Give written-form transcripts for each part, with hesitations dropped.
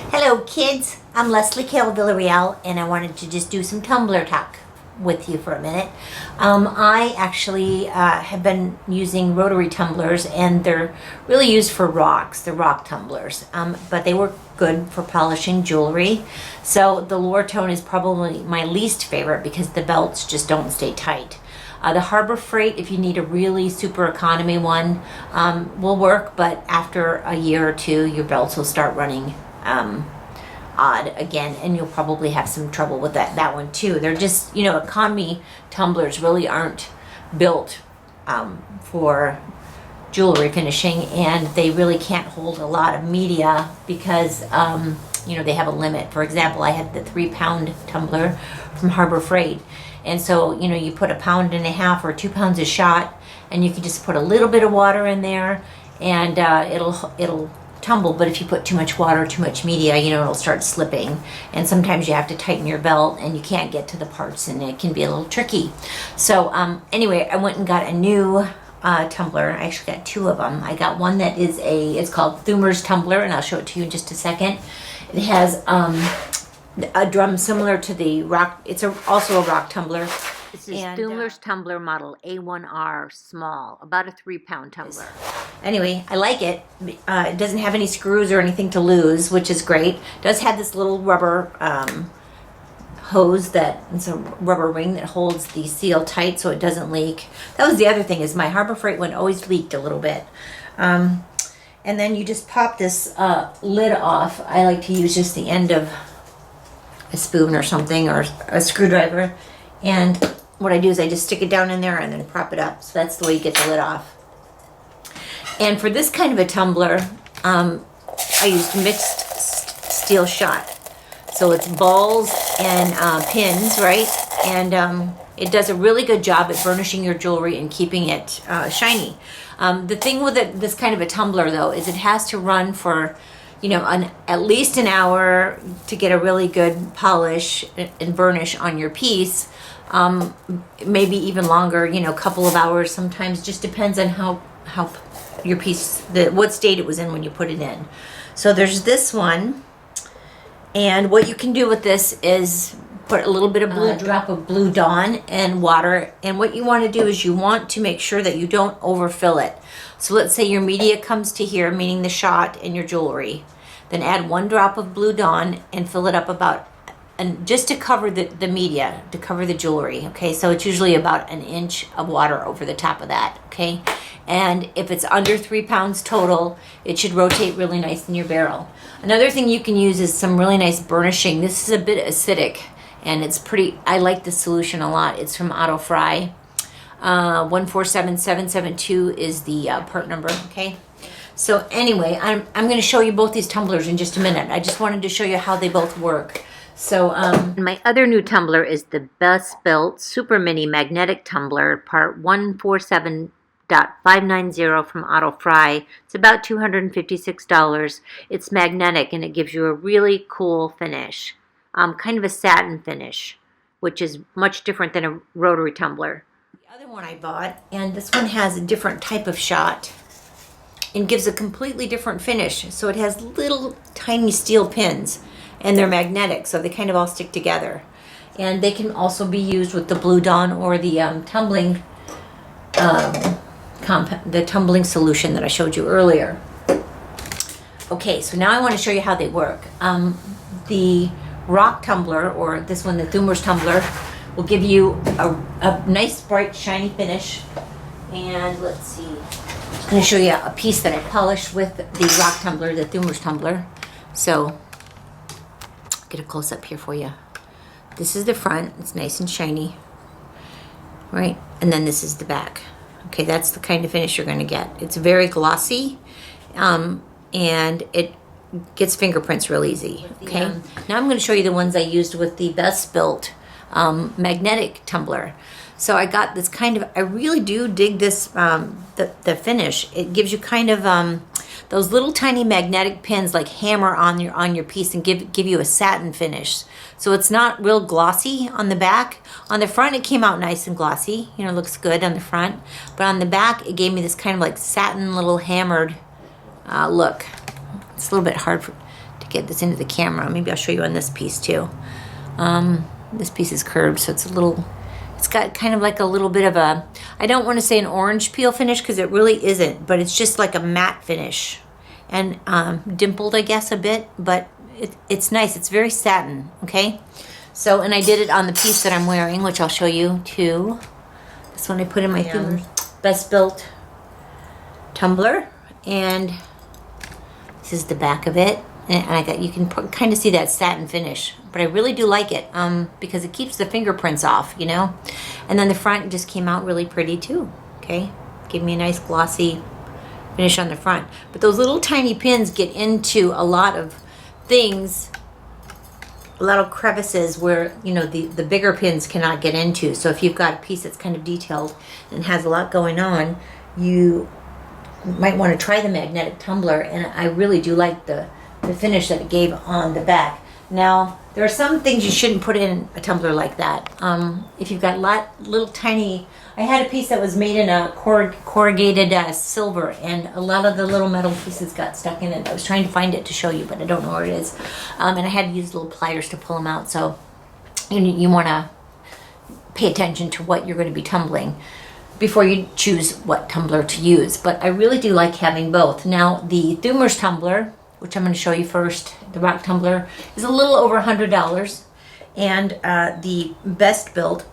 Hello kids, I'm Leslie Kail Villarreal, and I wanted to just do some Tumbler talk with you for a minute. I actually have been using Rotary Tumblers, and they're really used for rocks. They're rock tumblers, but they work good for polishing jewelry. So the lower tone is probably my least favorite because the belts just don't stay tight. The Harbor Freight, if you need a really super economy one, will work, but after a year or two, your belts will start running odd again, and you'll probably have some trouble with that one too. They're just, economy tumblers really aren't built for jewelry finishing, and they really can't hold a lot of media because they have a limit. For example, I had the 3-pound tumbler from Harbor Freight, and so you put 1.5 pounds or 2 pounds a shot, and you can just put a little bit of water in there, and it'll tumble. But if you put too much water, too much media, it'll start slipping, and sometimes you have to tighten your belt and you can't get to the parts, and it can be a little tricky. So anyway, I went and got a new tumbler. I actually got 2 of them. I got one that is it's called Tumbler's Tumbler, and I'll show it to you in just a second. It has a drum similar to the rock. It's also a rock tumbler. This is Tumbler's Tumbler model A1R small, about a 3-pound tumbler. Anyway, I like it. It doesn't have any screws or anything to lose, which is great. It does have this little rubber hose it's a rubber ring that holds the seal tight so it doesn't leak. That was the other thing, is my Harbor Freight one always leaked a little bit. And then you just pop this lid off. I like to use just the end of a spoon or something, or a screwdriver, and what I do is I just stick it down in there and then prop it up. So that's the way you get the lid off. And for this kind of a tumbler, I used mixed steel shot. So it's balls and pins, right? And it does a really good job at burnishing your jewelry and keeping it shiny. The thing with this kind of a tumbler, though, is it has to run for at least an hour to get a really good polish and burnish on your piece. Maybe even longer, a couple of hours sometimes. Just depends on how your piece, what state it was in when you put it in. So there's this one, and what you can do with this is put a little bit of drop of Blue Dawn and water, and what you want to do is you want to make sure that you don't overfill it. So let's say your media comes to here, meaning the shot and your jewelry. Then add 1 drop of Blue Dawn and fill it up and just to cover the media, to cover the jewelry, okay? So it's usually about 1 inch of water over the top of that, okay? And if it's under 3 pounds total, it should rotate really nice in your barrel. Another thing you can use is some really nice burnishing. This is a bit acidic, and it's I like this solution a lot. It's from Auto Fry. 147772 is the part number, okay? So anyway, I'm going to show you both these tumblers in just a minute. I just wanted to show you how they both work. So my other new tumbler is the Best Built Super Mini Magnetic Tumbler, part 147.590 from Auto Fry. It's about $256. It's magnetic, and it gives you a really cool finish, kind of a satin finish, which is much different than a rotary tumbler. The other one I bought, and this one has a different type of shot and gives a completely different finish. So it has little tiny steel pins, and they're magnetic, so they kind of all stick together. And they can also be used with the Blue Dawn or the tumbling tumbling solution that I showed you earlier. Okay, so now I want to show you how they work. The rock tumbler, or this one, the Tumbler's Tumbler, will give you a nice, bright, shiny finish. And let's see, I'm going to show you a piece that I polished with the rock tumbler, the Tumbler's Tumbler. So, get a close-up here for you. This is the front. It's nice and shiny, right? And then this is the back. Okay, that's the kind of finish you're going to get. It's very glossy, and it gets fingerprints real easy, okay? Now I'm going to show you the ones I used with the Best Built magnetic tumbler. So I got this I really do dig this, the finish. It gives you kind of those little tiny magnetic pins like hammer on your piece and give you a satin finish. So it's not real glossy on the back. On the front, it came out nice and glossy. It looks good on the front. But on the back, it gave me this kind of like satin little hammered look. It's a little bit hard to to get this into the camera. Maybe I'll show you on this piece too. This piece is curved, so it's got kind of like a little bit of a, I don't want to say an orange peel finish because it really isn't, but it's just like a matte finish. And dimpled, I guess, a bit, but it's nice. It's very satin, okay? So, and I did it on the piece that I'm wearing, which I'll show you too. This one I put in my Best Built tumbler, and this is the back of it. And you can kind of see that satin finish, but I really do like it because it keeps the fingerprints off, you know? And then the front just came out really pretty too, okay? Gave me a nice glossy finish on the front. But those little tiny pins get into a lot of things, a lot of crevices where, you know, the bigger pins cannot get into. So if you've got a piece that's kind of detailed and has a lot going on, you might want to try the magnetic tumbler. And I really do like the finish that it gave on the back. Now, there are some things you shouldn't put in a tumbler like that. If you've got little tiny, I had a piece that was made in a corrugated silver, and a lot of the little metal pieces got stuck in it. I was trying to find it to show you, but I don't know where it is. And I had to use little pliers to pull them out. So you want to pay attention to what you're going to be tumbling before you choose what tumbler to use. But I really do like having both. Now, the Tumbler's tumbler, which I'm going to show you first, the rock tumbler, is a little over $100. And the Best Built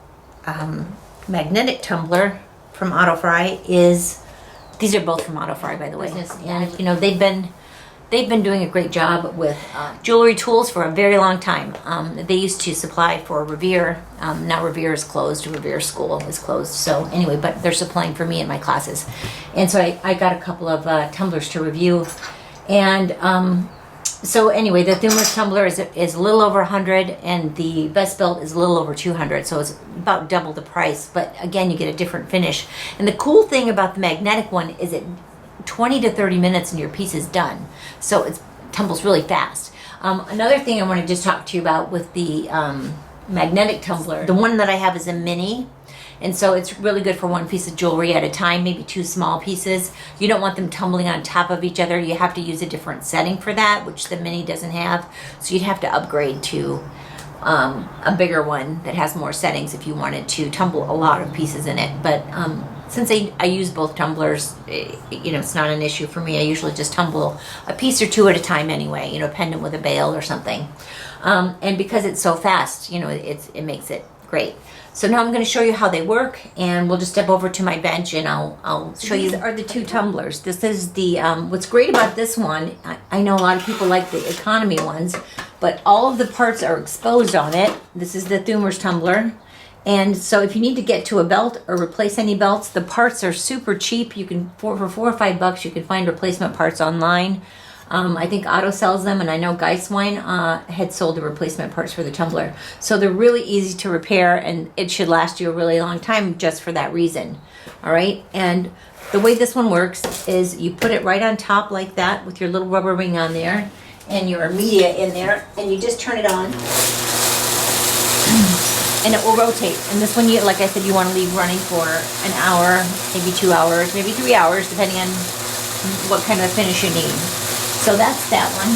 magnetic tumbler from AutoFry these are both from AutoFry, by the way. And you know, they've been doing a great job with jewelry tools for a very long time. They used to supply for Revere. Now Revere is closed. Revere School is closed. So anyway, but they're supplying for me in my classes. And so I got a couple of tumblers to review. And so anyway, the Tumbler's tumbler is a little over 100, and the Best Built is a little over 200. So it's about double the price. But again, you get a different finish. And the cool thing about the magnetic one is it 20 to 30 minutes and your piece is done. So it tumbles really fast. Another thing I want to just talk to you about with the magnetic tumbler, the one that I have is a mini. And so it's really good for one piece of jewelry at a time, maybe two small pieces. You don't want them tumbling on top of each other. You have to use a different setting for that, which the mini doesn't have. So you'd have to upgrade to a bigger one that has more settings if you wanted to tumble a lot of pieces in it. But since I use both tumblers, you know, it's not an issue for me. I usually just tumble a piece or two at a time anyway, you know, pendant with a bail or something. And because it's so fast, you know, it makes it great. So now I'm going to show you how they work, and we'll just step over to my bench and I'll show you. These are the two tumblers. This is the, what's great about this one, I know a lot of people like the economy ones, but all of the parts are exposed on it. This is the Tumbler's tumbler. And so if you need to get to a belt or replace any belts, the parts are super cheap. You can, for $4 or $5, you can find replacement parts online. I think Otto sells them, and I know Geiswein had sold the replacement parts for the tumbler. So they're really easy to repair, and it should last you a really long time just for that reason. All right, and the way this one works is you put it right on top like that with your little rubber ring on there and your media in there, and you just turn it on, and it will rotate. And this one, like I said, you want to leave running for an hour, maybe 2 hours, maybe 3 hours, depending on what kind of finish you need. So that's that one.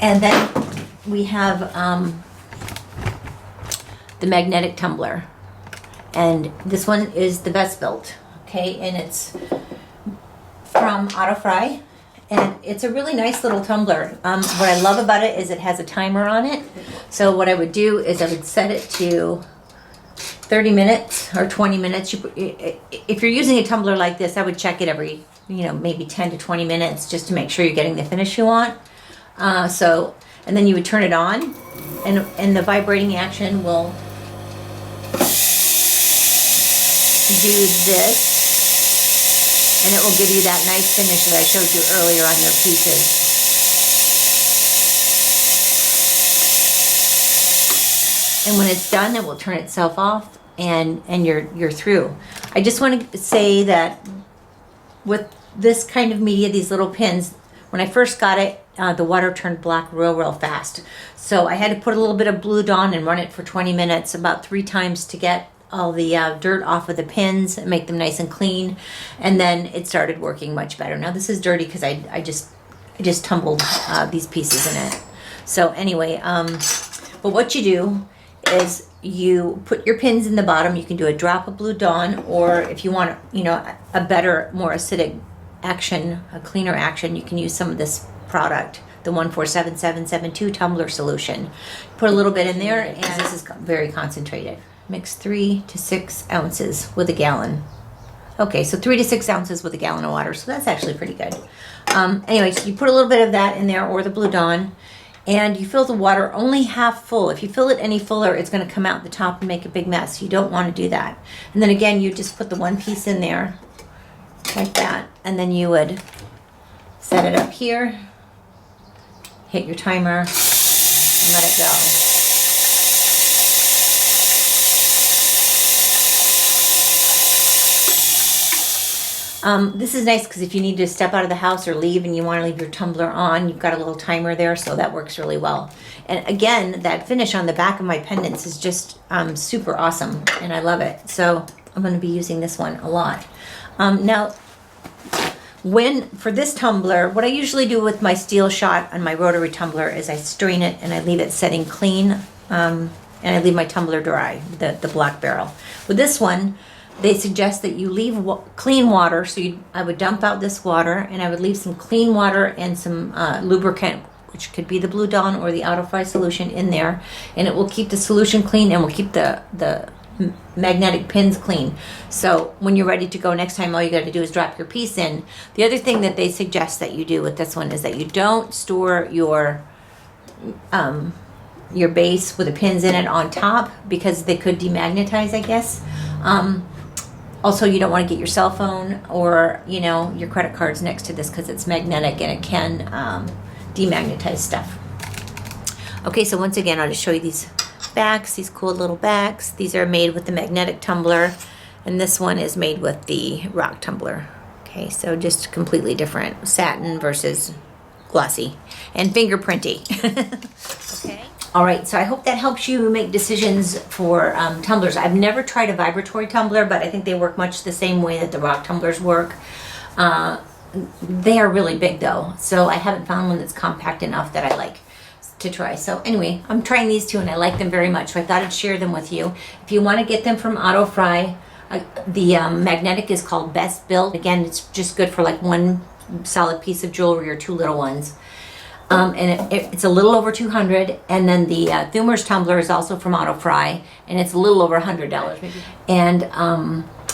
And then we have the magnetic tumbler. And this one is the Best Built, okay? And it's from AutoFry. And it's a really nice little tumbler. What I love about it is it has a timer on it. So what I would do is I would set it to 30 minutes or 20 minutes. If you're using a tumbler like this, I would check it every, you know, maybe 10 to 20 minutes just to make sure you're getting the finish you want. And then you would turn it on, and the vibrating action will do this, and it will give you that nice finish that I showed you earlier on your pieces. And when it's done, it will turn itself off, and you're through. I just want to say that with this kind of media, these little pins, when I first got it, the water turned black real fast. So I had to put a little bit of Blue Dawn and run it for 20 minutes, about 3 times to get all the dirt off of the pins and make them nice and clean. And then it started working much better. Now this is dirty because I just I just tumbled these pieces in it. So anyway, but what you do is you put your pins in the bottom. You can do a drop of Blue Dawn, or if you want, you know, a better, more acidic action, a cleaner action, you can use some of this product, the 147772 Tumbler solution. Put a little bit in there, and this is very concentrated. Mix 3 to 6 ounces with a gallon. Okay, so 3 to 6 ounces with a gallon of water, so that's actually pretty good. Anyway, so you put a little bit of that in there, or the Blue Dawn, and you fill the water only half full. If you fill it any fuller, it's going to come out the top and make a big mess. You don't want to do that. And then again, you just put the one piece in there, like that, and then you would set it up here, hit your timer, and let it go. This is nice because if you need to step out of the house or leave and you want to leave your tumbler on, you've got a little timer there, so that works really well. And again, that finish on the back of my pendants is just super awesome, and I love it. So I'm going to be using this one a lot. Now, for this tumbler, what I usually do with my steel shot on my rotary tumbler is I strain it and I leave it setting clean, and I leave my tumbler dry, the black barrel. With this one, they suggest that you leave clean water, so I would dump out this water, and I would leave some clean water and some lubricant, which could be the Blue Dawn or the Autofry solution, in there, and it will keep the solution clean and will keep the magnetic pins clean. So when you're ready to go next time, all you got to do is drop your piece in. The other thing that they suggest that you do with this one is that you don't store your base with the pins in it on top, because they could demagnetize, I guess. Also, you don't want to get your cell phone or, you know, your credit cards next to this, because it's magnetic and it can demagnetize stuff. Okay, so once again, I'll just show you these backs, these cool little backs. These are made with the magnetic tumbler, and this one is made with the rock tumbler. Okay, so just completely different. Satin versus glossy and fingerprinty. Okay. All right, so I hope that helps you make decisions for tumblers. I've never tried a vibratory tumbler, but I think they work much the same way that the rock tumblers work. They are really big though, so I haven't found one that's compact enough that I like to try. So anyway, I'm trying these two and I like them very much, so I thought I'd share them with you. If you want to get them from Autofry, the magnetic is called Best Built. Again, it's just good for like one solid piece of jewelry or two little ones. And it's a little over $200, and then the Thumer's tumbler is also from Autofry, and it's a little over $100. And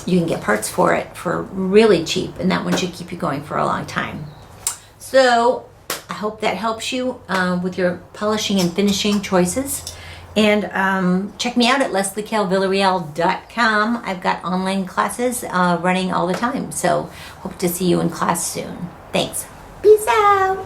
you can get parts for it for really cheap, and that one should keep you going for a long time. So I hope that helps you with your polishing and finishing choices. And check me out at LeslieKailVillarreal.com. I've got online classes running all the time, so hope to see you in class soon. Thanks. Peace out.